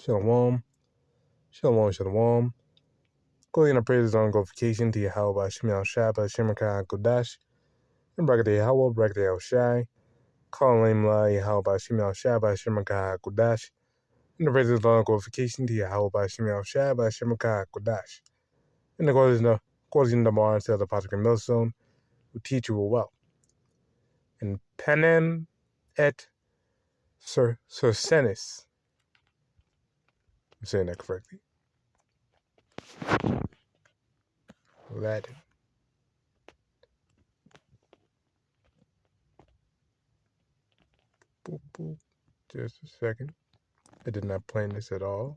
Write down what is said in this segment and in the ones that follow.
Shalom. Shalom, shalom. Glory and praise and glorification to Yahawah, Shemi Shaba, Shemaka, QADASH, and BARAK Yahawah, BARAK RAWCHAA. Call name Yahawah, Shemi Shaba, Shemaka, QADASH, and the praise and glorification to Yahawah, Shemi Shaba, Shemaka, QADASH. And according to the Mar and the Apostle Millstone, who teach you well. And Panem et Circenses. I'm saying that correctly. Latin. Boop, boop. Just a second. I did not plan this at all.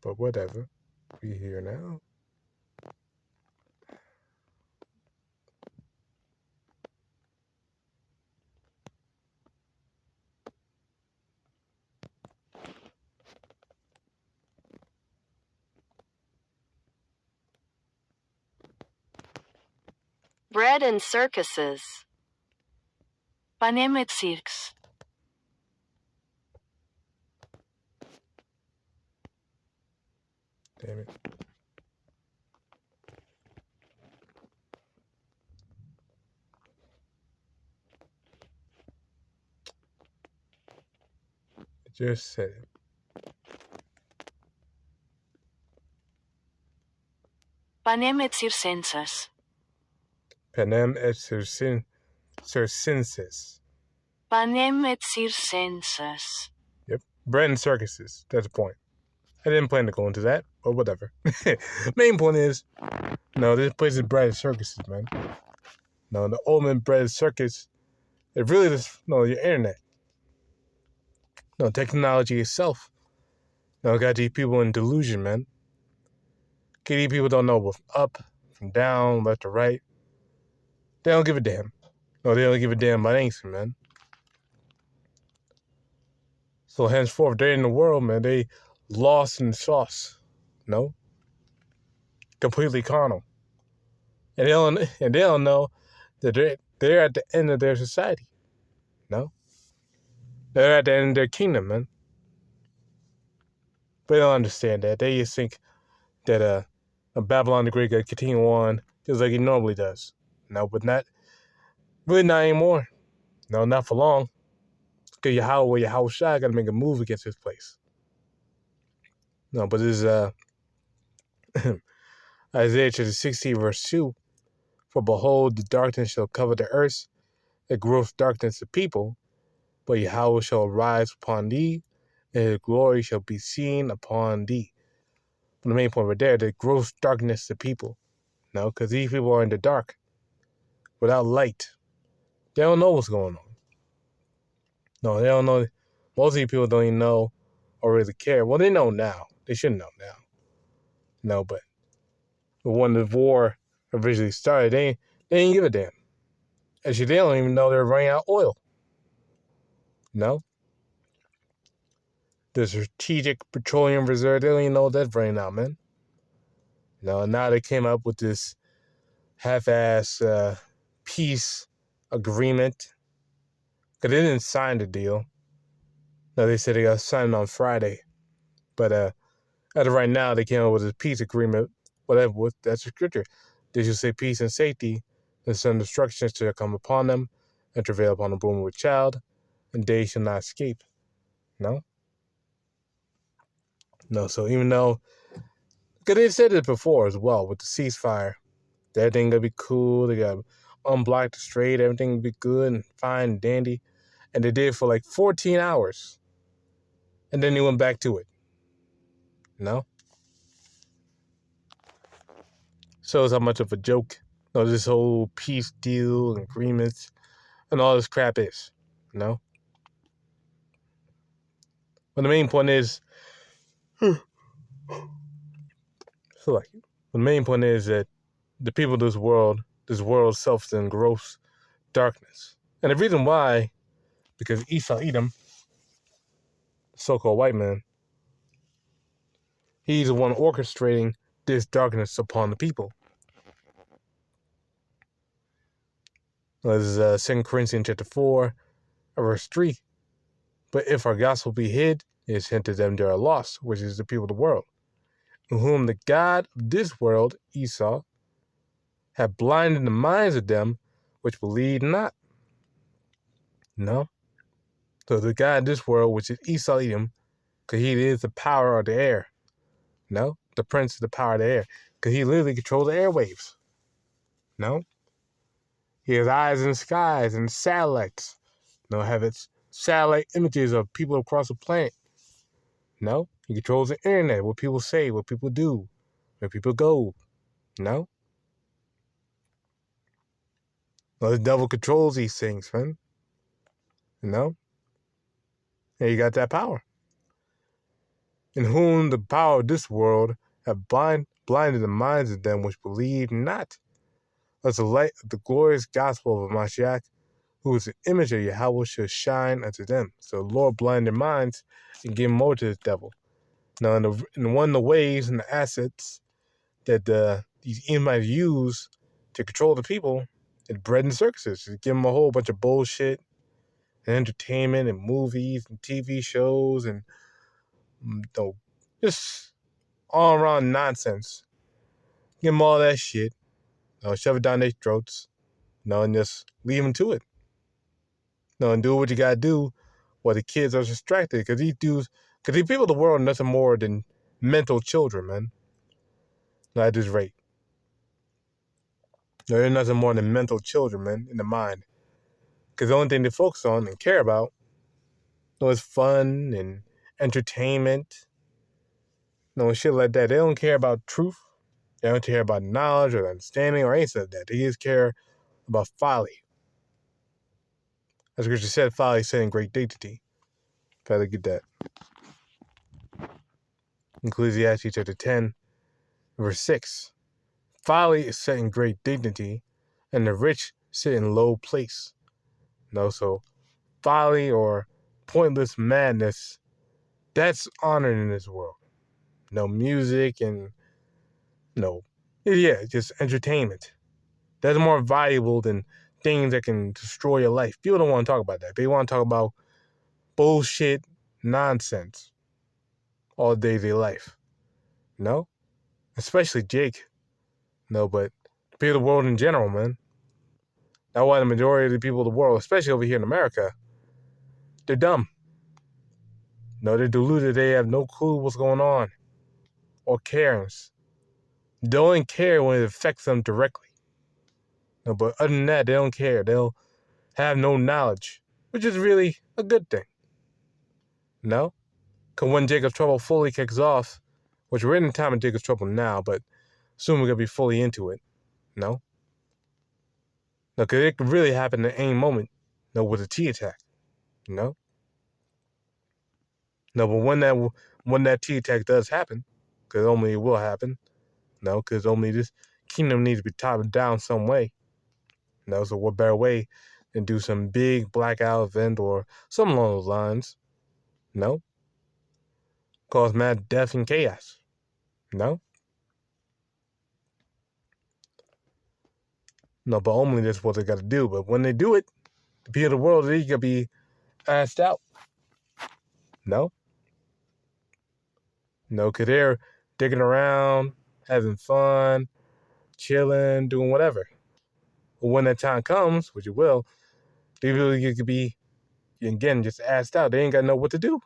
But whatever. We here now. Bread and circuses. Panem et cirques. Damn it. I just said it. Panem et circenses. Panem et circenses. Panem et circenses. Yep. Bread and circuses. That's the point. I didn't plan to go into that, but whatever. Main point is, no, this place is bread and circuses, man. No, the ultimate bread and circus, it really just, no, your internet. No, technology itself. No, got these people in delusion, man. These people don't know what's up, from down, left to right. They don't give a damn. No, they don't give a damn about anything, man. So henceforth, they're in the world, man. They lost in the sauce. No? Completely carnal. And they don't know that they're at the end of their society. No? They're at the end of their kingdom, man. But they don't understand that. They just think that Babylon the Great could continue on just like he normally does. No, but not really, not anymore. No, not for long. Because YAHAWASHI got to make a move against this place. No, but this is Isaiah chapter 60, verse 2. For behold, the darkness shall cover the earth, the gross darkness the people, but Yahweh shall arise upon thee, and his glory shall be seen upon thee. But the main point right there, the gross darkness the people. No, because these people are in the dark, without light. They don't know what's going on. No, they don't know. Most of these people don't even know or really care. Well, they know now. They should know now. No, but when the war originally started, they didn't give a damn. Actually, they don't even know they're running out of oil. No. The strategic petroleum reserve, they don't even know that's running out, man. No, now they came up with this half-ass peace agreement. Because they didn't sign the deal. No, they said they got signed on Friday. But as of right now, they came up with a peace agreement. Whatever, that's the scripture. They should say peace and safety, and send destruction shall come upon them, and travail upon the woman with child, and they shall not escape. No? No, so even though, because they said it before as well, with the ceasefire, that everything gonna be cool, they got unblocked the strait, everything will be good and fine and dandy. And they did it for like 14 hours. And then they went back to it. No? Shows how much of a joke this whole peace deal and agreements and all this crap is. No? But the main point is, the main point is that the people of this world self in gross darkness. And the reason why, because Esau Edom, the so-called white man, he's the one orchestrating this darkness upon the people. This is 2 Corinthians chapter 4, verse 3. But if our gospel be hid, is sent to them that are lost, which is the people of the world, whom the God of this world, Esau, have blinded the minds of them which believe not. No. So the God of this world, which is Esau Edom, because he is the power of the air. No. The prince of the power of the air, because he literally controls the airwaves. No. He has eyes in the skies and satellites. No, have its satellite images of people across the planet. No. He controls the internet, what people say, what people do, where people go. No. No, the devil controls these things, man. No. And you got that power. In whom the power of this world have blinded the minds of them which believe not. As the light of the glorious gospel of Mashiach, who is the image of Yahawah, shall shine unto them. So the Lord blind their minds and give them over to the devil. Now, in one of the ways and the assets that these Edomites use to control the people is bread and circuses. To give them a whole bunch of bullshit and entertainment and movies and TV shows and just all around nonsense. Give them all that shit, shove it down their throats, and just leave them to it. And do what you gotta do while the kids are distracted. Because these people of the world are nothing more than mental children, man. At this rate. They're nothing more than mental children, man, in the mind. Because the only thing they focus on and care about is fun and entertainment, shit like that. They don't care about truth. They don't care about knowledge or understanding or anything like that. They just care about folly. As Scripture said, folly is setting great dignity. Try to get that. Ecclesiastes chapter 10, verse 6. Folly is set in great dignity, and the rich sit in low place. So folly or pointless madness, that's honored in this world. Music and just entertainment. That's more valuable than things that can destroy your life. People don't want to talk about that. They want to talk about bullshit nonsense all day of their life. Especially Jake. But the people of the world in general, man. That's why the majority of the people of the world, especially over here in America, they're dumb. They're deluded. They have no clue what's going on or cares. They only care when it affects them directly. But other than that, they don't care. They'll have no knowledge, which is really a good thing. Because when Jacob's trouble fully kicks off, which we're in the time of Jacob's trouble now, but soon we're going to be fully into it. Because it could really happen at any moment, with a T attack. But when that T attack does happen, because only it will happen, because only this kingdom needs to be toppled down some way. So what better way than do some big blackout event or something along those lines? Cause mad death and chaos. But only that's what they got to do. But when they do it, the people of the world, they got to be asked out. Because they're digging around, having fun, chilling, doing whatever. But when that time comes, which it will, they really could be, again, just asked out. They ain't got to know what to do.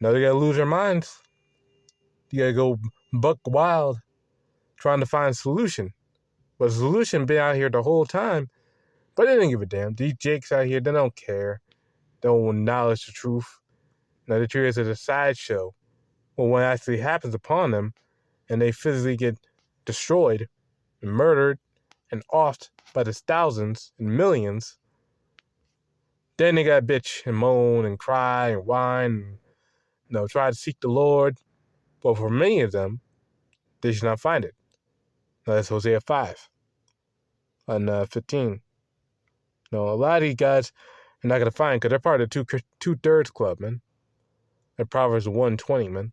They got to lose their minds. You got to go buck wild trying to find a solution. But the solution been out here the whole time. But they didn't give a damn. These jakes out here, they don't care. They don't acknowledge the truth. They treat it as a sideshow. But when it actually happens upon them, and they physically get destroyed and murdered and offed by the thousands and millions, then they got to bitch and moan and cry and whine and try to seek the Lord. But for many of them, they should not find it. That's Hosea 5 and 15. A lot of these guys are not going to find it because they're part of the two-thirds club, man. They're Proverbs 1:20, man.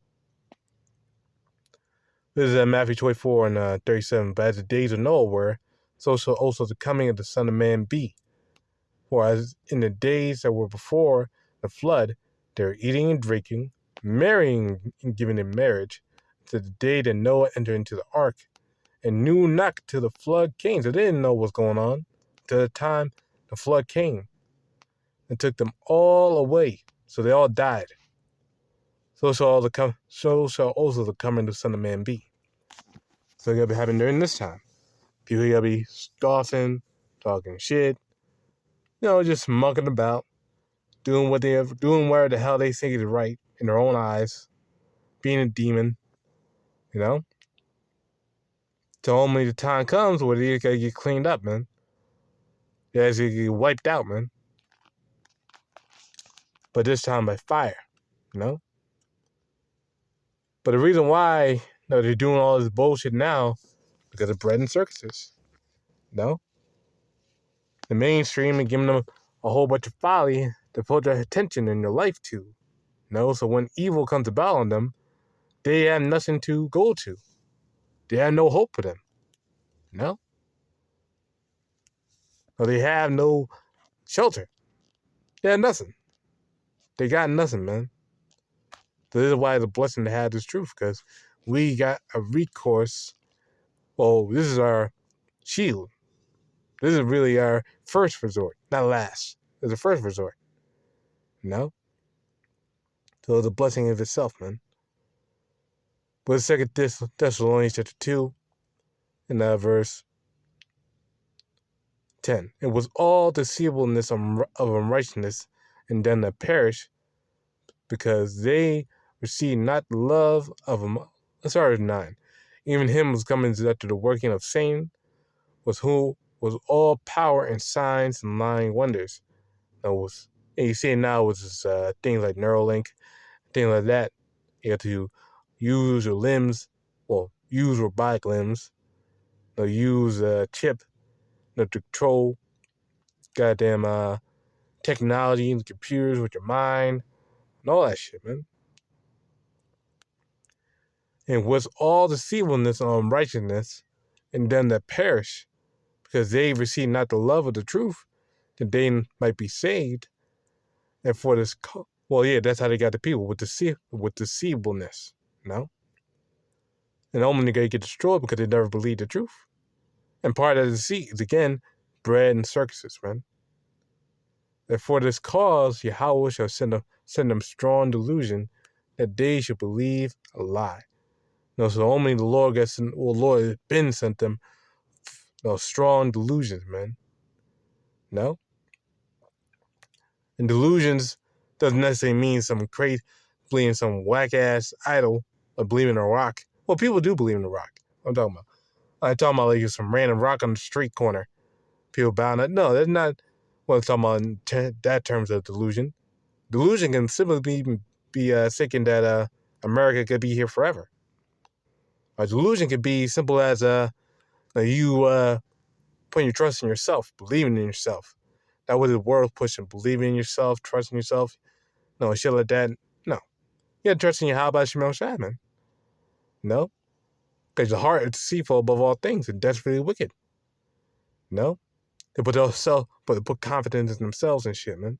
This is Matthew 24 and 37. But as the days of Noah were, so shall also the coming of the Son of Man be. For as in the days that were before the flood, They're eating and drinking, marrying and giving in marriage to the day that Noah entered into the ark and knew not till the flood came. So they didn't know what's going on till the time the flood came and took them all away. So they all died. So shall also the coming of the Son of Man be. So it's gonna be happening during this time. People are gonna be scoffing, talking shit, just mucking about, doing whatever the hell they think is right in their own eyes, being a demon, Till only the time comes where they gotta get cleaned up, man. They actually get wiped out, man. But this time by fire, But the reason why they're doing all this bullshit now because of bread and circuses, The mainstream and giving them a whole bunch of folly to put their attention in their life to, So when evil comes about on them, they have nothing to go to. They have no hope for them, Or they have no shelter. They have nothing. They got nothing, man. So this is why it's a blessing to have this truth, because we got a recourse. Well, this is our shield. This is really our first resort, not last. It's a first resort, So it's a blessing of itself, man. But Second Thessalonians chapter 2, in verse 10. It was all deceivableness of unrighteousness and them that perish, because they received not the love of him. Sorry, 9. Even him was coming after the working of Satan, was who was all power and signs and lying wonders. And you see it now with things like Neuralink, things like that. You have to use your limbs, use robotic limbs, use a chip to control goddamn technology and computers with your mind and all that shit, man. And with all deceivableness and unrighteousness and them that perish, because they receive not the love of the truth, that they might be saved. And for this, that's how they got the people, with deceivableness, And only they get destroyed because they never believed the truth. And part of the deceit is, again, bread and circuses, man. And for this cause, Yahawah shall send them strong delusion, that they should believe a lie. So only the Lord Lord has been sent them strong delusions, man. And delusions doesn't necessarily mean some crazy, believing some whack-ass idol or believing in a rock. Well, people do believe in a rock. I'm talking about like some random rock on the street corner. People bowing up. No, that's not what I'm talking about in that terms of delusion. Delusion can simply be thinking that America could be here forever. A delusion could be simple as you putting your trust in yourself, believing in yourself. That was the world pushing, believing in yourself, trusting yourself. No, shit like that. No. You gotta trust in YAHAWASHI, man. No? Because the heart is deceitful above all things and desperately wicked. No? They put confidence in themselves and shit, man.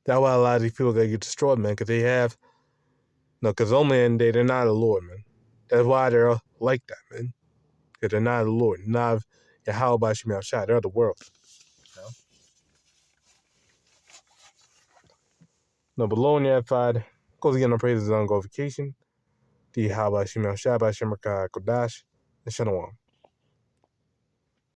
That's why a lot of these people gotta get destroyed, man, because they have because only in they're not the Lord, man. That's why they're like that, man. Because they're not the Lord, not YAHAWASHI. They're the world. No, but Lord Unified goes again on praises on glorification. The YAHAWASHI, QADASH, and Shalom.